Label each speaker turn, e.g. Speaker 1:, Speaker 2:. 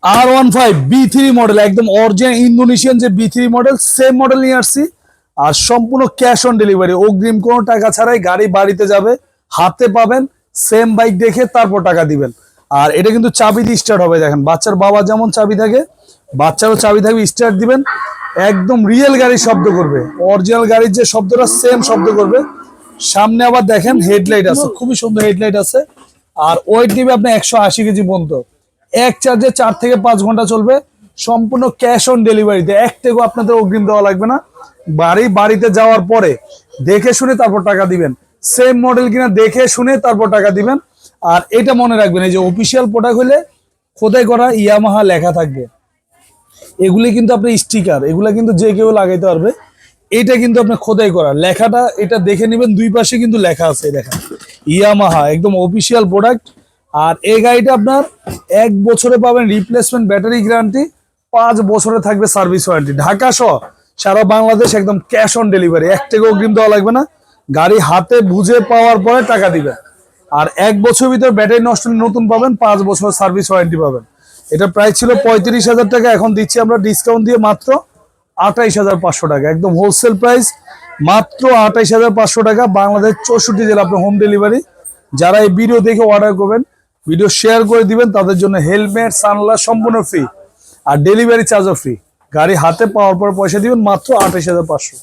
Speaker 1: R15 B3 model, একদম original Indonesian যে B3 model, same model নিয়ে আসছি। আর সম্পূর্ণ ক্যাশ অন ডেলিভারি, অগ্রিম কোনো টাকা ছাড়াই গাড়ি বাড়িতে যাবে, হাতে পাবেন। সেম বাইক দেখে তারপর টাকা দিবেন। আর এটা কিন্তু চাবি দিয়ে স্টার্ট হবে। দেখেন বাচ্চার বাবা যেমন চাবি থাকে, বাচ্চারও চাবি থাকবে, স্টার্ট দিবেন একদম রিয়েল গাড়ির শব্দ করবে, অরিজিনাল গাড়ির যে শব্দটা সেম শব্দ করবে। সামনে আবার দেখেন হেডলাইট আছে, খুবই সুন্দর হেডলাইট আছে। আর ওয়েট দিবে আপনি 180 কেজি পর্যন্ত। এক চার্জে 4 থেকে 5 ঘন্টা চলবে, সম্পূর্ণ ক্যাশ অন ডেলিভারিতে। এক টাকাও আপনাদের অগ্রিম দেওয়া লাগবে না। বাড়িতে যাওয়ার পরে দেখে শুনে তারপর টাকা দিবেন। সেম মডেল কিনা দেখে শুনে তারপর টাকা দিবেন। আর এটা মনে রাখবেন, এই যে অফিসিয়াল প্রোডাক্ট হলে খোদাই করা ইয়ামাহা লেখা থাকবে। এগুলি কিন্তু আপনার স্টিকার, এগুলা কিন্তু যে কেউ লাগাইতে পারবে। এটা কিন্তু আপনার খোদাই করা লেখাটা, এটা দেখে নেবেন, দুই পাশে কিন্তু লেখা আছে দেখেন ইয়ামাহা, একদম অফিসিয়াল প্রোডাক্ট। আর এই গাড়িটা আপনার 1 বছরে পাবেন রিপ্লেসমেন্ট ব্যাটারি গ্যারান্টি, 5 বছরে থাকবে সার্ভিস ওয়ারেন্টি। ঢাকা সহ সারা বাংলাদেশ একদম ক্যাশ অন ডেলিভারি, 1 টাকা অগ্রিম দেওয়া লাগবে না। গাড়ি হাতে বুঝে পাওয়ার পরে টাকা দিবেন। আর 1 বছর ভিতর ব্যাটারি নষ্ট হলে নতুন পাবেন, 5 বছর সার্ভিস ওয়ারেন্টি পাবেন। এটা প্রাইস ছিল 35,000 টাকা, এখন দিচ্ছি আমরা ডিসকাউন্ট দিয়ে মাত্র 28,500 টাকা, একদম হোলসেল প্রাইস মাত্র 28,500 টাকা। বাংলাদেশ 64 জেলা আপনার হোম ডেলিভারি। যারা এই ভিডিও দেখে অর্ডার করবেন, ভিডিও শেয়ার করে দিবেন, তাদের জন্য হেলমেট সানগ্লাস সম্পূর্ণ ফ্রি, আর ডেলিভারি চার্জও ফ্রি। গাড়ি হাতে পাওয়ার পর পয়সা দিবেন মাত্র 28,500।